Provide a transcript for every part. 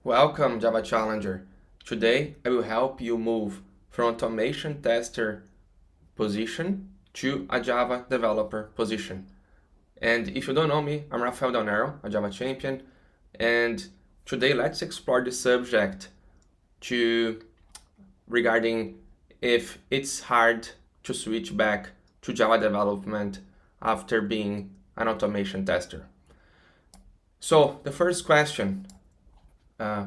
Welcome, Java Challenger. Today, I will help you move from automation tester position to a Java developer position. And if you don't know me, I'm Rafael Del Nero, a Java champion. And today, let's explore the subject regarding if it's hard to switch back to Java development after being an automation tester. So the first question uh,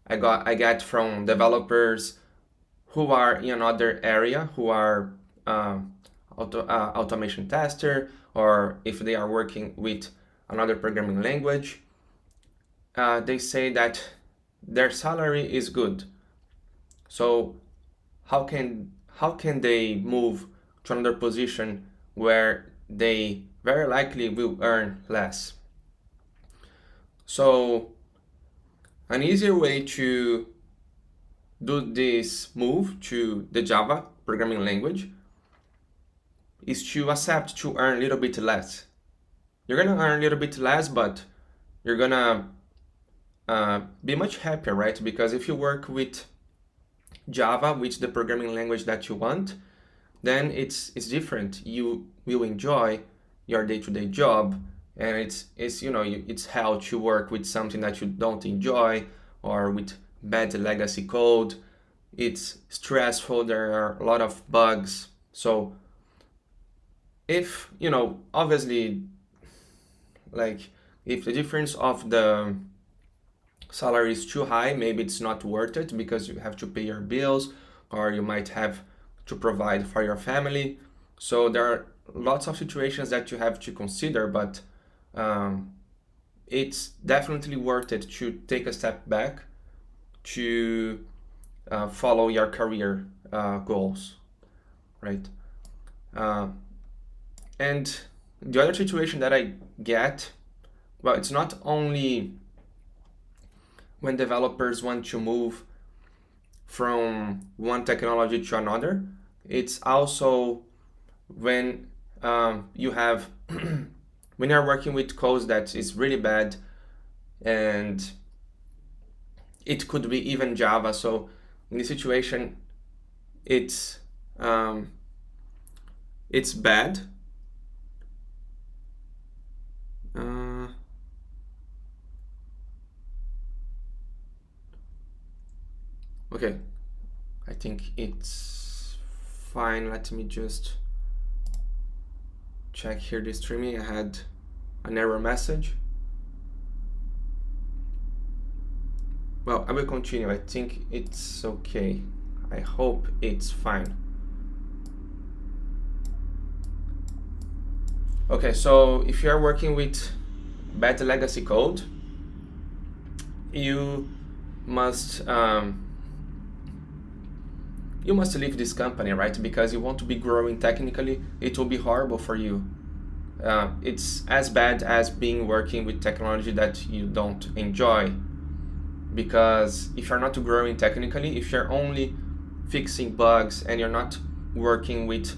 I get from developers who are in another area, who are automation tester, or if they are working with another programming language, they say that their salary is good. So how can they move to another position where they very likely will earn less? So an easier way to do this move to the Java programming language is to accept to earn a little bit less. You're gonna earn a little bit less, but you're gonna be much happier, right? Because if you work with Java, with the programming language that you want, then it's different. You will enjoy your day-to-day job, and it's hell to work with something that you don't enjoy or with bad legacy code. It's stressful. There are a lot of bugs. So if obviously, like, if the difference of the salary is too high, maybe it's not worth it because you have to pay your bills, or you might have to provide for your family. So there are lots of situations that you have to consider, but it's definitely worth it to take a step back to follow your career goals, right? Uh, and the other situation that I get, well, it's not only when developers want to move from one technology to another, it's also when you have when you're working with code that is really bad, and it could be even Java. So in this situation, it's bad. Uh, okay, I think it's fine. Let me just check here the streaming. I had an error message. Well, I will continue. I think it's okay. I hope it's fine. Okay, so if you are working with bad legacy code, you must leave this company, right? Because you want to be growing technically. It will be horrible for you. It's as bad as being working with technology that you don't enjoy. Because if you're not growing technically, if you're only fixing bugs and you're not working with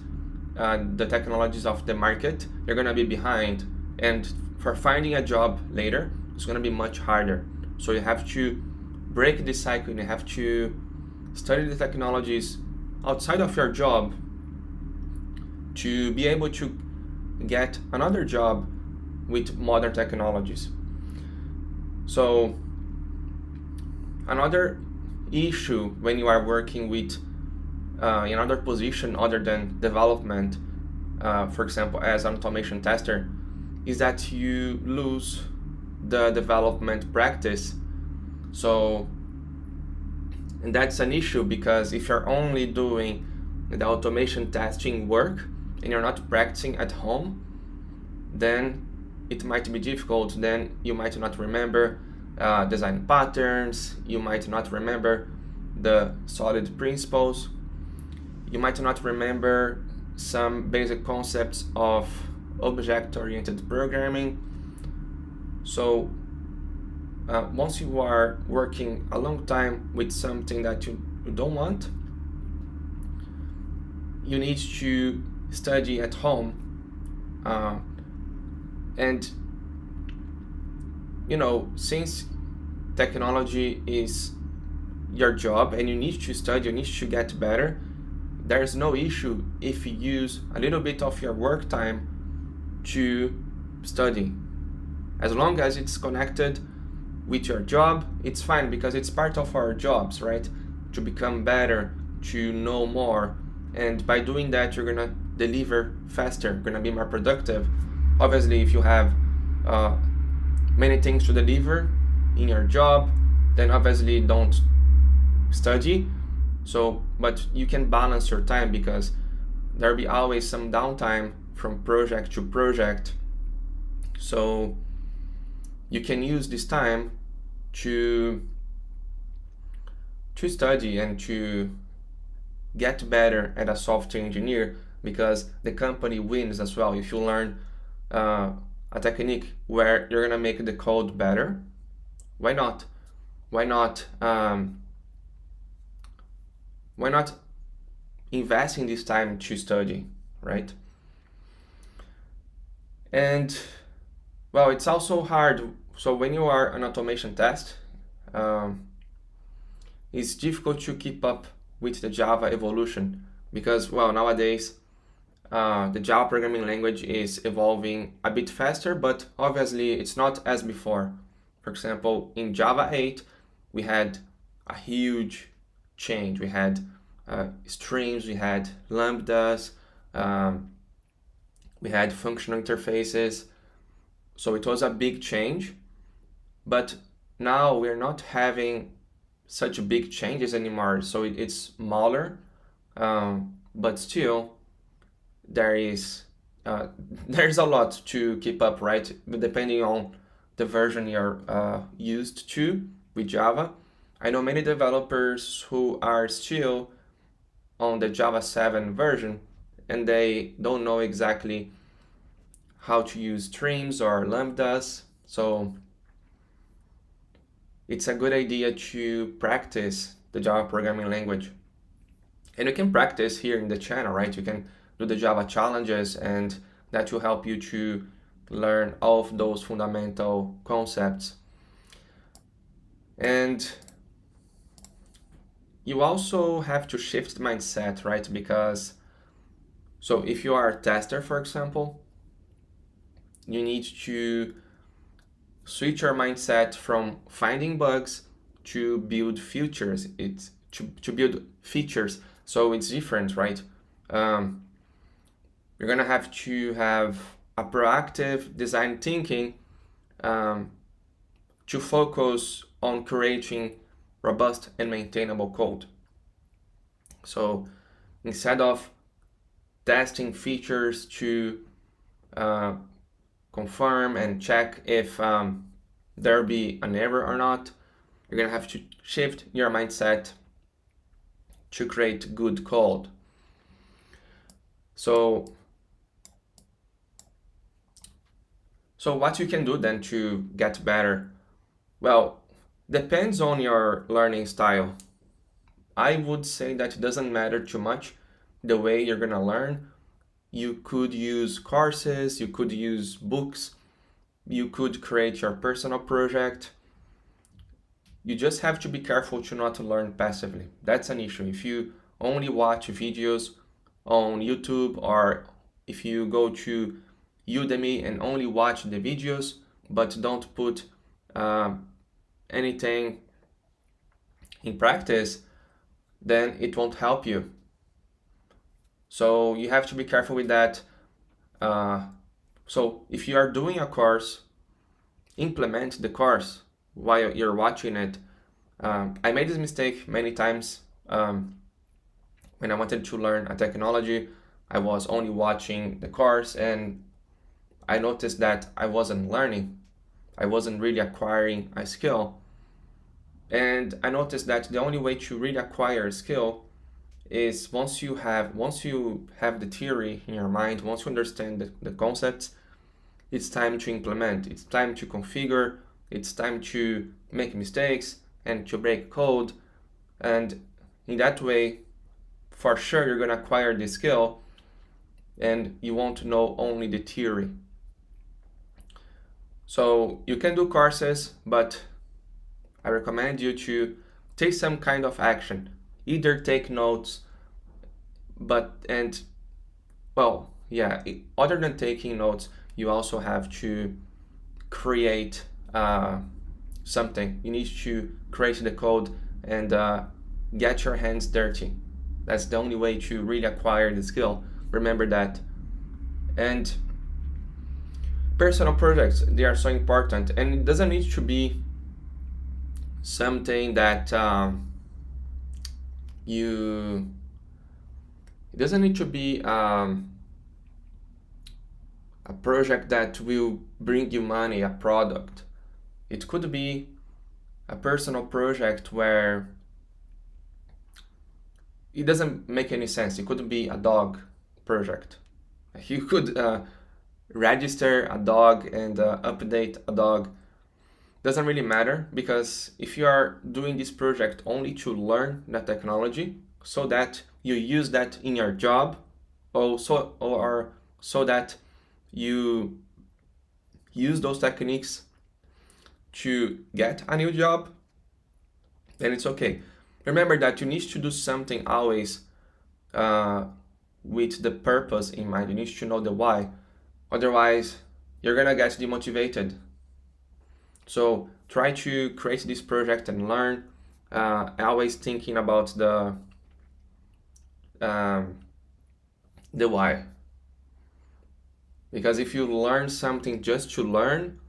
the technologies of the market, you're gonna be behind. And for finding a job later, it's gonna be much harder. So you have to break this cycle, and you have to study the technologies outside of your job to be able to get another job with modern technologies. So another issue when you are working with another position other than development, for example, as an automation tester, is that you lose the development practice. So, and that's an issue because if you're only doing the automation testing work and you're not practicing at home, then it might be difficult. Then you might not remember design patterns, you might not remember the solid principles, you might not remember some basic concepts of object-oriented programming. So once you are working a long time with something that you don't want, you need to study at home, and since technology is your job and you need to study, you need to get better, there's no issue if you use a little bit of your work time to study. As long as it's connected with your job, it's fine, because it's part of our jobs, right? To become better, to know more, and by doing that you're gonna deliver faster, gonna be more productive. Obviously, if you have many things to deliver in your job, then obviously don't study. So, but you can balance your time, because there'll be always some downtime from project to project. So you can use this time to study and to get better as a software engineer, because the company wins as well if you learn a technique where you're gonna make the code better. Why not? Why not? Why not invest in this time to study, right? And well, it's also hard. So when you are an automation test, it's difficult to keep up with the Java evolution, because, well, nowadays the Java programming language is evolving a bit faster, but obviously it's not as before. For example, in Java 8, we had a huge change. We had streams, we had lambdas, we had functional interfaces. So it was a big change, but now we're not having such big changes anymore. So it's smaller, but still there is there's a lot to keep up, right? Depending on the version you're used to with Java. I know many developers who are still on the Java 7 version, and they don't know exactly how to use streams or lambdas. So it's a good idea to practice the Java programming language. And you can practice here in the channel, right? You can do the Java challenges, and that will help you to learn all of those fundamental concepts. And you also have to shift the mindset, right? Because, so if you are a tester, for example, you need to switch your mindset from finding bugs to build features. It's to build features. So it's different, right? You're gonna have to have a proactive design thinking to focus on creating robust and maintainable code. So instead of testing features to confirm and check if there be an error or not, you're gonna have to shift your mindset to create good code. So what you can do then to get better? Well, depends on your learning style. I would say that it doesn't matter too much the way you're gonna learn. You could use courses, you could use books, you could create your personal project. You just have to be careful to not learn passively. That's an issue. If you only watch videos on YouTube, or if you go to Udemy and only watch the videos but don't put anything in practice, then it won't help you. So you have to be careful with that. So if you are doing a course, implement the course while you're watching it. I made this mistake many times when I wanted to learn a technology. I was only watching the course, and I noticed that I wasn't learning. I wasn't really acquiring a skill. And I noticed that the only way to really acquire a skill is once you have the theory in your mind, once you understand the concepts, it's time to implement. It's time to configure. It's time to make mistakes and to break code. And in that way, for sure, you're gonna acquire the skill, and you won't know only the theory. So you can do courses, but I recommend you to take some kind of action. Either take notes, other than taking notes, you also have to create something. You need to create the code and get your hands dirty. That's the only way to really acquire the skill. Remember that. And personal projects, they are so important, and it doesn't need to be something that it doesn't need to be a project that will bring you money, a product. It could be a personal project where it doesn't make any sense. It could be a dog project. You could register a dog and update a dog. Doesn't really matter, because if you are doing this project only to learn the technology so that you use that in your job, or so that you use those techniques to get a new job, then it's okay. Remember that you need to do something always with the purpose in mind. You need to know the why. Otherwise, you're gonna get demotivated. So try to create this project and learn, always thinking about the why. Because if you learn something just to learn,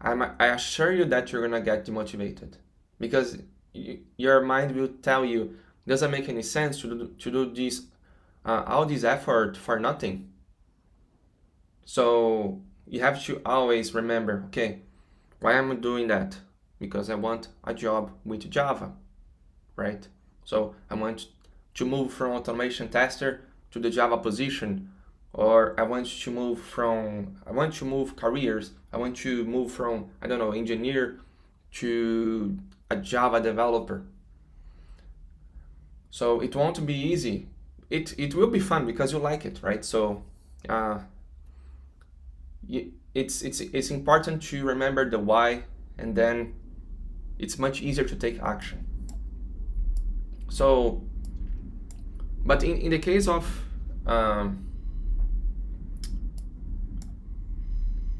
I assure you that you're gonna get demotivated, because your mind will tell you it doesn't make any sense to do this all this effort for nothing. So you have to always remember, okay, why am I doing that? Because I want a job with Java, right? So I want to move from automation tester to the Java position, or I want to move careers. I want to move from, I don't know, engineer to a Java developer. So it won't be easy. It will be fun because you like it, right? So it's important to remember the why, and then it's much easier to take action. So, but in the case of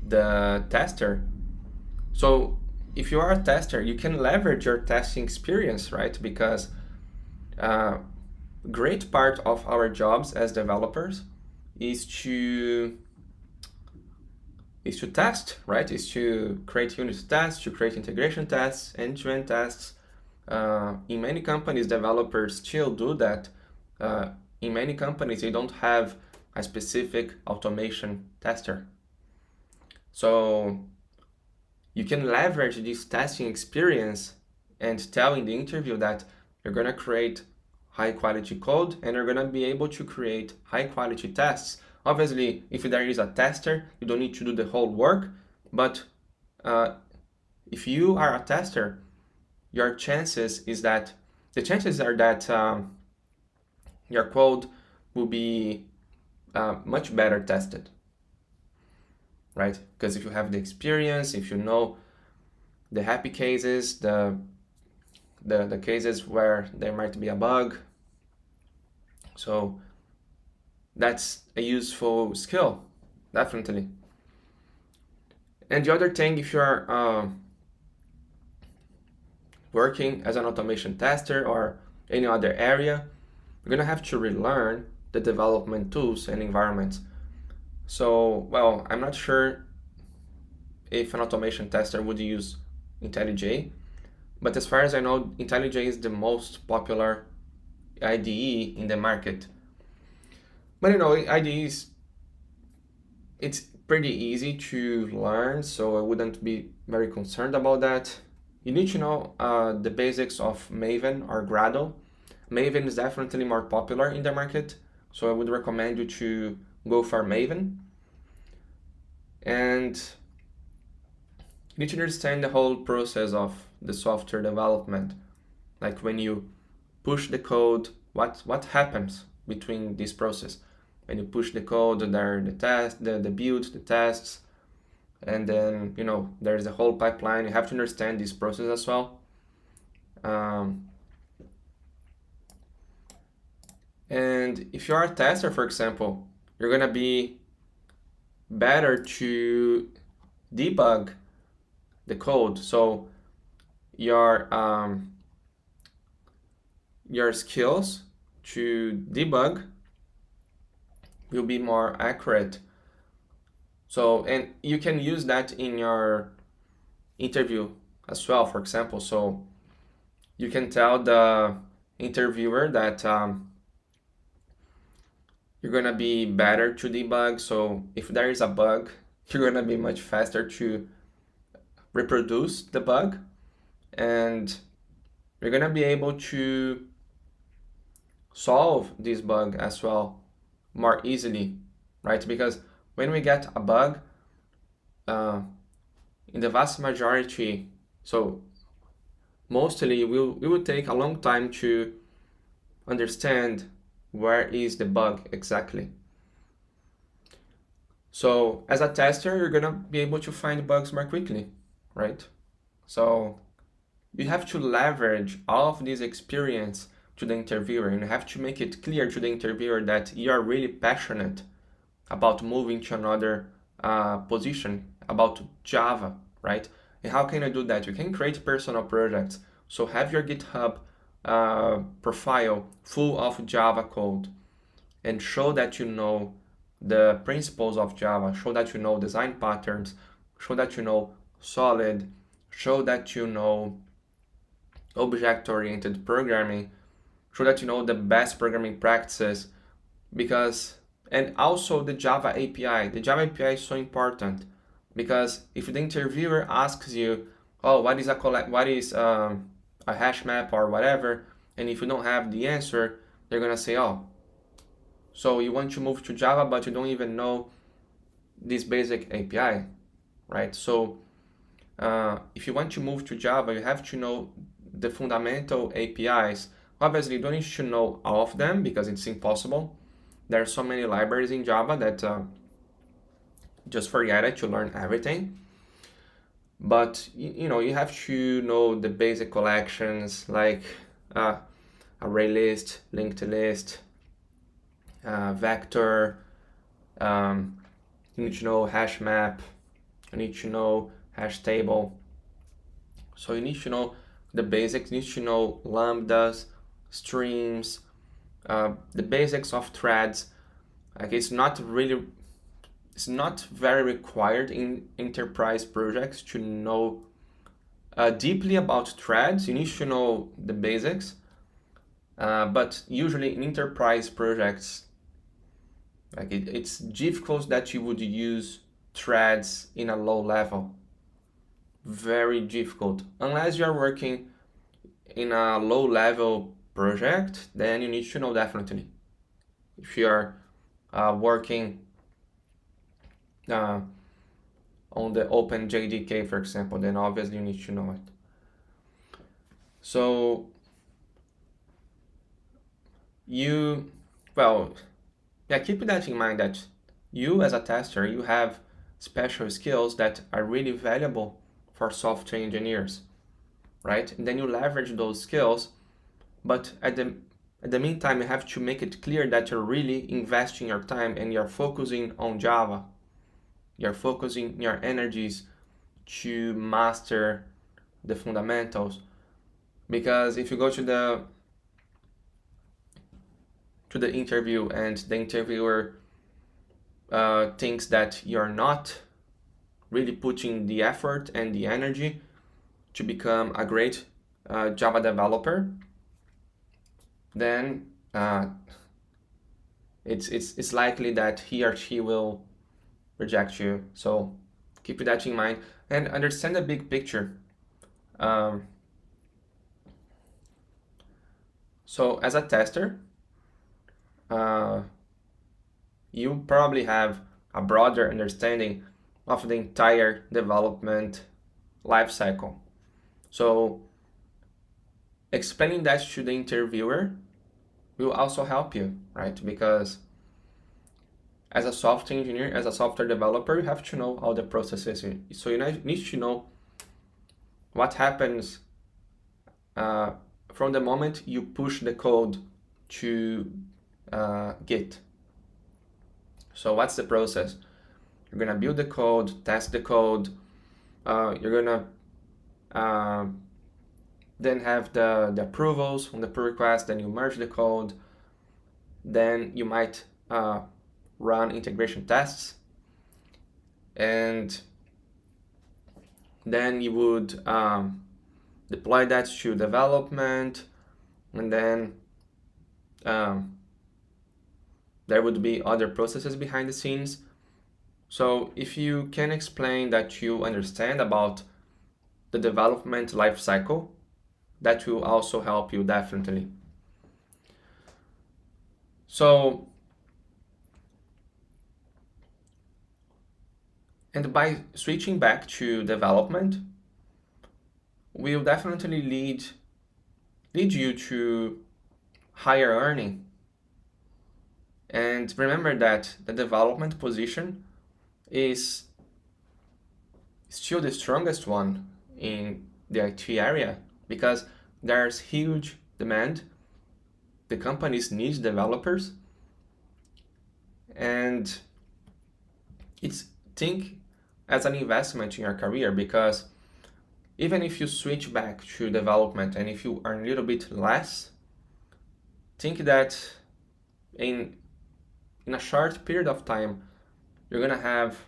the tester, so if you are a tester, you can leverage your testing experience, right? Because great part of our jobs as developers is to test, right? Is to create unit tests, to create integration tests, end-to-end tests. In many companies, developers still do that. In many companies, they don't have a specific automation tester. So you can leverage this testing experience and tell in the interview that you're gonna create high quality code and you're gonna be able to create high quality tests. Obviously, if there is a tester, you don't need to do the whole work, but if you are a tester, the chances are that your code will be much better tested, right? Because if you have the experience, if you know the happy cases, the cases where there might be a bug, so that's a useful skill, definitely. And the other thing, if you're working as an automation tester or any other area, you're gonna have to relearn the development tools and environments. So, well, I'm not sure if an automation tester would use IntelliJ, but as far as I know, IntelliJ is the most popular IDE in the market. But IDEs, it's pretty easy to learn, so I wouldn't be very concerned about that. You need to know the basics of Maven or Gradle. Maven is definitely more popular in the market, so I would recommend you to go for Maven. And you need to understand the whole process of the software development. Like when you push the code, what happens between this process? When you push the code, there are the test, the build, the tests, and then there's a whole pipeline. You have to understand this process as well. And if you are a tester, for example, you're gonna be better to debug the code. So your skills to debug will be more accurate. So, and you can use that in your interview as well, for example. So you can tell the interviewer that you're gonna be better to debug. So if there is a bug, you're gonna be much faster to reproduce the bug, and you're gonna be able to solve this bug as well more easily, right? Because when we get a bug, in the vast majority, so mostly it will take a long time to understand where is the bug exactly. So as a tester, you're gonna be able to find bugs more quickly, right? So you have to leverage all of this experience to the interviewer, and you have to make it clear to the interviewer that you are really passionate about moving to another position, about Java, right? And how can you do that? You can create personal projects. So have your GitHub profile full of Java code, and show that you know the principles of Java, show that you know design patterns, show that you know solid, show that you know object-oriented programming, show that you know the best programming practices, because, and also the Java API. The Java API is so important, because if the interviewer asks you, oh, what is a hash map or whatever, and if you don't have the answer, they're gonna say, oh, so you want to move to Java, but you don't even know this basic API, right? So if you want to move to Java, you have to know the fundamental APIs. Obviously, you don't need to know all of them because it's impossible. There are so many libraries in Java that just forget it to learn everything. But you have to know the basic collections like array list, linked list, vector. You need to know hash map. You need to know hash table. So you need to know the basics. You need to know lambdas, streams, the basics of threads. Like it's not very required in enterprise projects to know deeply about threads. You need to know the basics, but usually in enterprise projects, like it's difficult that you would use threads in a low level. Very difficult. Unless you're working in a low level project, then you need to know definitely. If you're working on the OpenJDK, for example, then obviously you need to know it. So keep that in mind, that you as a tester, you have special skills that are really valuable for software engineers, right? And then you leverage those skills, but at the meantime, you have to make it clear that you're really investing your time and you're focusing on Java. You're focusing your energies to master the fundamentals. Because if you go to the interview and the interviewer thinks that you're not really putting the effort and the energy to become a great Java developer, then it's likely that he or she will reject you. So keep that in mind and understand the big picture. So as a tester, you probably have a broader understanding of the entire development lifecycle. So explaining that to the interviewer will also help you, right? Because as a software engineer, as a software developer, you have to know all the processes. So you need to know what happens from the moment you push the code to Git. So what's the process? You're gonna build the code, test the code. You're gonna then have the approvals on the pull request. Then you merge the code. Then you might run integration tests, and then you would deploy that to development, and then there would be other processes behind the scenes. So if you can explain that you understand about the development life cycle, that will also help you definitely. So, and by switching back to development, will definitely lead you to higher earning. And remember that the development position is still the strongest one in the IT area because there's huge demand. The companies need developers, and think as an investment in your career, because even if you switch back to development and if you earn a little bit less, think that in a short period of time you're gonna have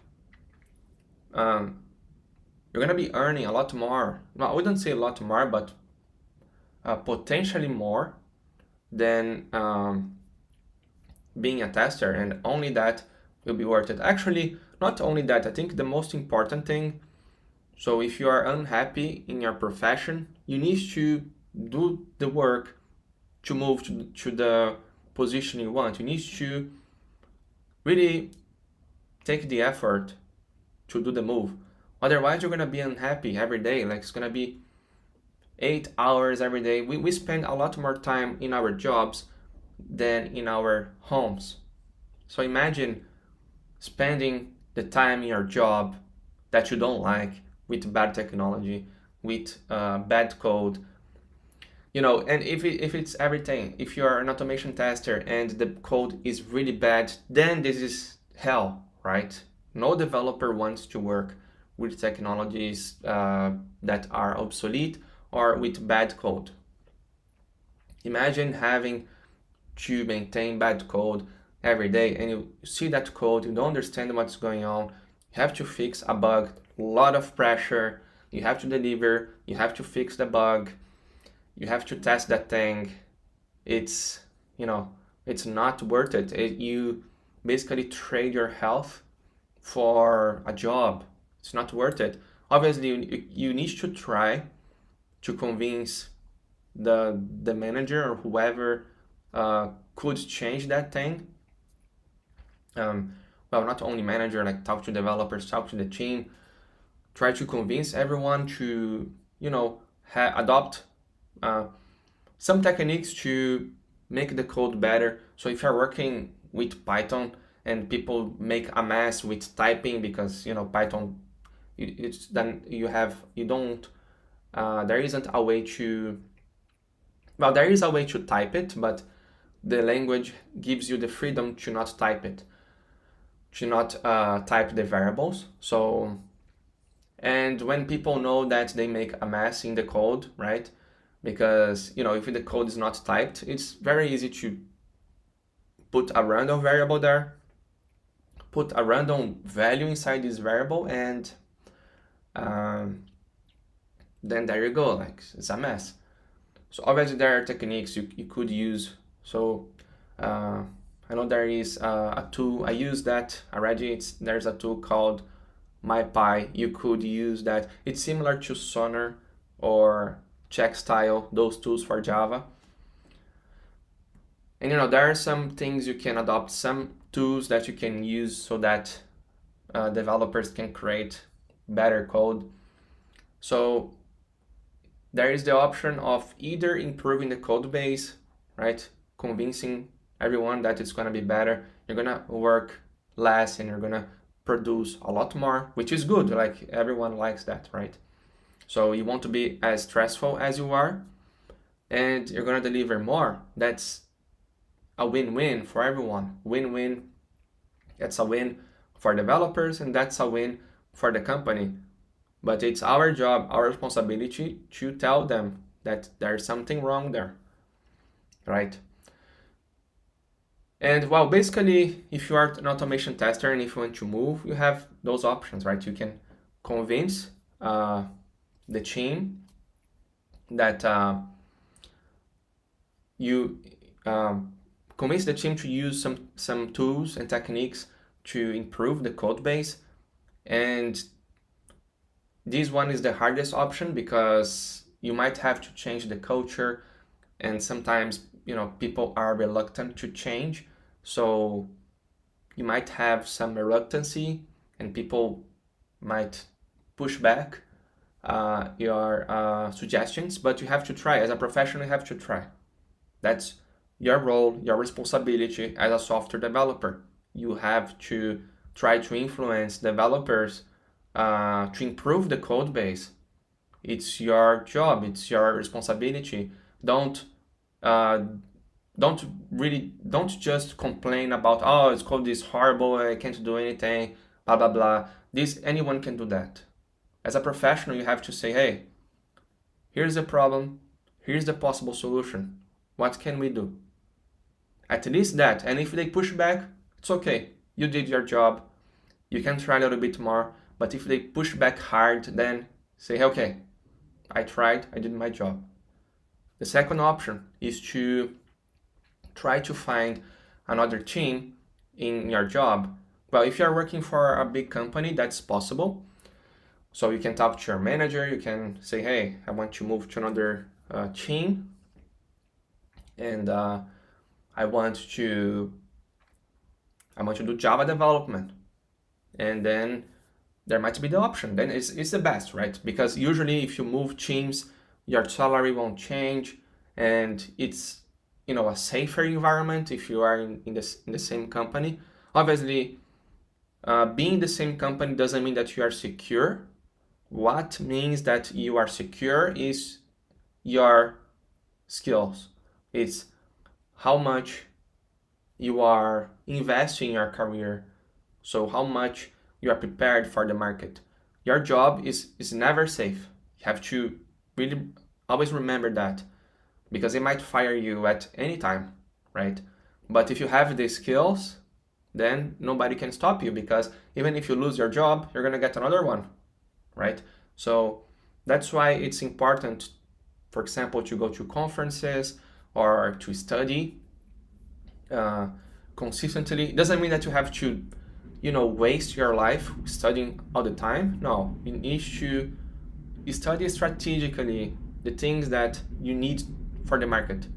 you're gonna be earning a lot more. Well, I wouldn't say a lot more, but potentially more than being a tester, and only that will be worth it. Actually, not only that, I think the most important thing, so if you are unhappy in your profession, you need to do the work to move to the position you want. You need to really take the effort to do the move. Otherwise, you're gonna be unhappy every day. Like, it's gonna be 8 hours every day. We spend a lot more time in our jobs than in our homes. So imagine spending the time in your job that you don't like with bad technology, with bad code. And if it's everything, if you're an automation tester and the code is really bad, then this is hell, right? No developer wants to work with technologies that are obsolete or with bad code. Imagine having to maintain bad code every day, and you see that code, you don't understand what's going on, you have to fix a bug, a lot of pressure, you have to deliver, you have to fix the bug, you have to test that thing. It's not worth it. You basically trade your health for a job. It's not worth it. Obviously, you need to try to convince the manager or whoever could change that thing. Well, not only manager, like talk to developers, talk to the team, try to convince everyone to adopt some techniques to make the code better. So if you're working with Python and people make a mess with typing because Python, it's then there isn't a way to, well, there is a way to type it, but the language gives you the freedom to not type it, to not type the variables. So, and when people know that they make a mess in the code, right? Because if the code is not typed, it's very easy to put a random variable there, put a random value inside this variable, and then there you go, like it's a mess. So obviously there are techniques you could use. So I know there is a tool, I use that already. There's a tool called MyPy. You could use that. It's similar to Sonar or Checkstyle, those tools for Java. And there are some things you can adopt, some tools that you can use so that developers can create better code. So there is the option of either improving the code base, right? Convincing everyone that it's gonna be better. You're gonna work less and you're gonna produce a lot more, which is good. Like everyone likes that, right? So you want to be as stressful as you are, and you're gonna deliver more. That's a win-win for everyone. Win-win. That's a win for developers, and that's a win for the company. But it's our job, our responsibility to tell them that there's something wrong there, right? And well, basically, if you are an automation tester and if you want to move, you have those options, right? You can convince the team that you convince the team to use some tools and techniques to improve the code base. And this one is the hardest option because you might have to change the culture, and sometimes people are reluctant to change, so you might have some reluctancy and people might push back your suggestions, but you have to try. As a professional, you have to try. That's your role, your responsibility as a software developer. You have to try to influence developers to improve the code base. It's your job, it's your responsibility. Don't just complain about, oh, it's code is horrible, I can't do anything, blah blah blah. Anyone can do that. As a professional, you have to say, hey, here's the problem, here's the possible solution. What can we do? At least that. And if they push back, it's okay. You did your job. You can try a little bit more. But if they push back hard, then say, okay, I tried, I did my job. The second option is to try to find another team in your job. Well, if you're working for a big company, that's possible. So you can talk to your manager, you can say, hey, I want to move to another team, and I want to do Java development. And then there might be the option. Then it's the best, right? Because usually if you move teams, your salary won't change, and it's a safer environment if you are in the same company. Obviously, being in the same company doesn't mean that you are secure. What means that you are secure is your skills. It's how much you are investing in your career. So how much you are prepared for the market. Your job is never safe. You have to really always remember that, because they might fire you at any time, right? But if you have the skills, then nobody can stop you, because even if you lose your job, you're gonna get another one, right? So that's why it's important, for example, to go to conferences or to study consistently. It doesn't mean that you have to waste your life studying all the time. No, you need to study strategically the things that you need for the market.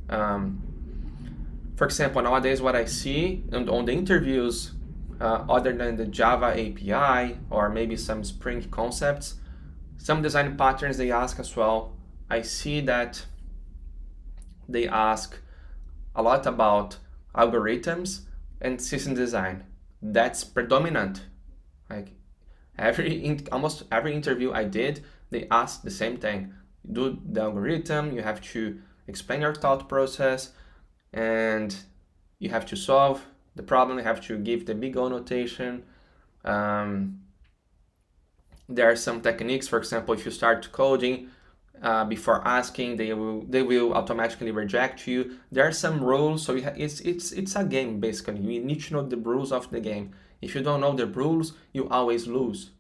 For example, nowadays what I see on the interviews, other than the Java API or maybe some Spring concepts, some design patterns they ask as well. I see that they ask a lot about algorithms and system design. That's predominant. Like almost every interview I did, they asked the same thing. Do the algorithm, you have to explain your thought process, and you have to solve the problem, you have to give the big O notation. There are some techniques, for example, if you start coding, before asking, they will automatically reject you. There are some rules, so it's a game basically. You need to know the rules of the game. If you don't know the rules, you always lose,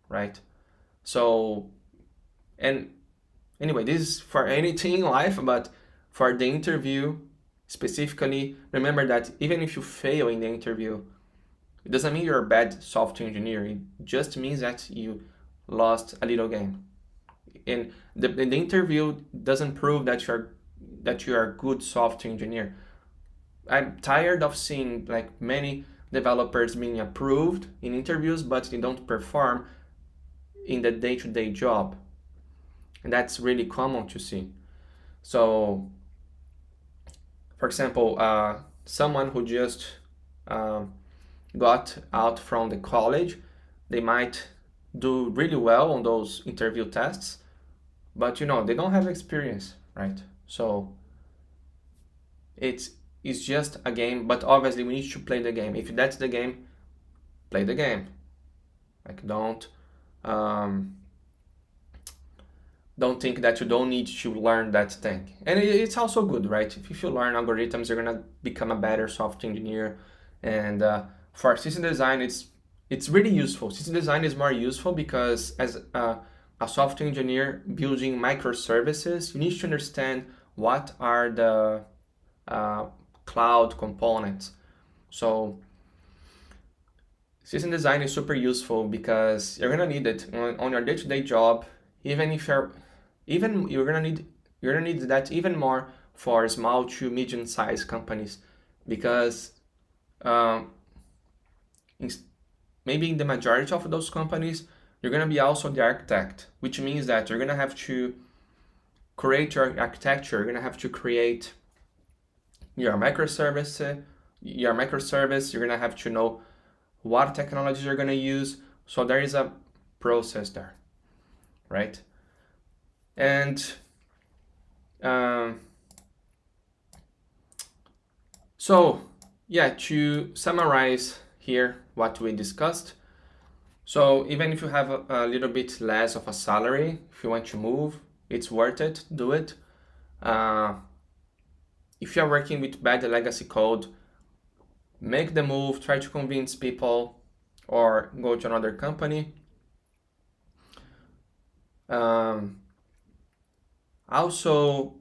right? So, and anyway, this is for anything in life, but for the interview specifically, remember that even if you fail in the interview, it doesn't mean you're a bad software engineer. It just means that you lost a little game. And the interview doesn't prove that you are a good software engineer. I'm tired of seeing like many developers being approved in interviews, but they don't perform in the day-to-day job, and that's really common to see. So, for example, someone who just got out from the college, they might do really well on those interview tests, but they don't have experience, right? So it's it's just a game, but obviously we need to play the game. If that's the game, play the game. Like um, don't think that you don't need to learn that thing. And it's also good, right? If you learn algorithms, you're gonna become a better software engineer. And for system design, it's really useful. System design is more useful because as a software engineer building microservices, you need to understand what are the cloud components. So system design is super useful because you're gonna need it on your day-to-day job. Even if you're gonna need that even more for small to medium-sized companies, because um, maybe in the majority of those companies you're gonna be also the architect, which means that you're gonna have to create your architecture. You're gonna have to create your microservice. You're gonna have to know what technologies you're gonna use. So there is a process there, right? And um, so yeah, to summarize here what we discussed. So even if you have a little bit less of a salary, if you want to move, it's worth it. Do it. If you're working with bad legacy code, make the move. Try to convince people or go to another company. Also,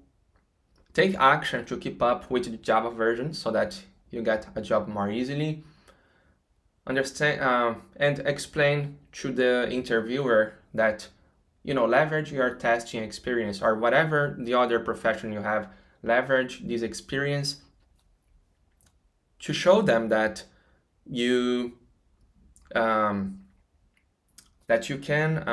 take action to keep up with the Java version so that you get a job more easily. Understand and explain to the interviewer that leverage your testing experience or whatever the other profession you have. Leverage this experience to show them that you that you can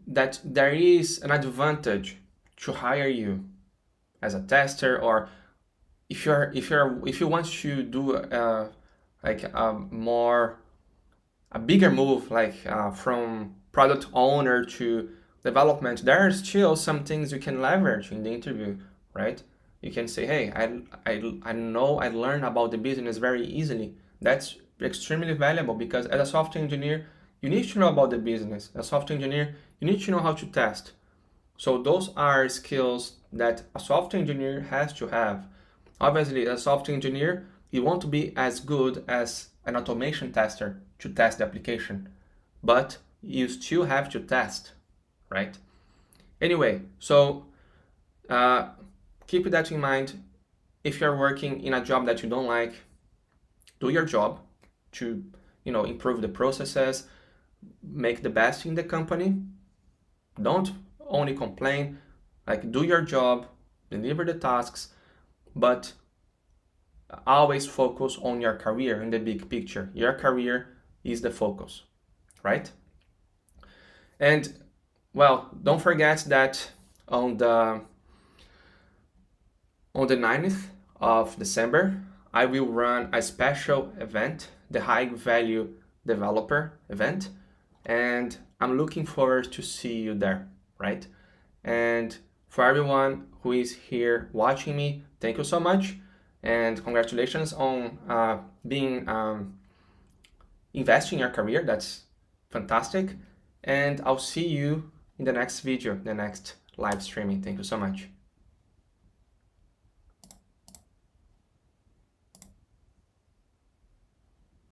that there is an advantage to hire you as a tester, or if you want to do like a bigger move, like from product owner to development, there are still some things you can leverage in the interview, right? You can say, hey, I know, I learned about the business very easily. That's extremely valuable because as a software engineer, you need to know about the business. As a software engineer, you need to know how to test. So those are skills that a software engineer has to have. Obviously, as a software engineer, you won't be as good as an automation tester to test the application, but you still have to test, right? Anyway, so keep that in mind. If you're working in a job that you don't like, do your job to improve the processes, make the best in the company. Don't only complain, like do your job, deliver the tasks, but always focus on your career in the big picture. Your career is the focus, right? And well, don't forget that on the 9th of December, I will run a special event, the High Value Developer event, and I'm looking forward to see you there, right? And for everyone who is here watching me, thank you so much, and congratulations on being investing in your career. That's fantastic, and I'll see you in the next video, the next live streaming. Thank you so much.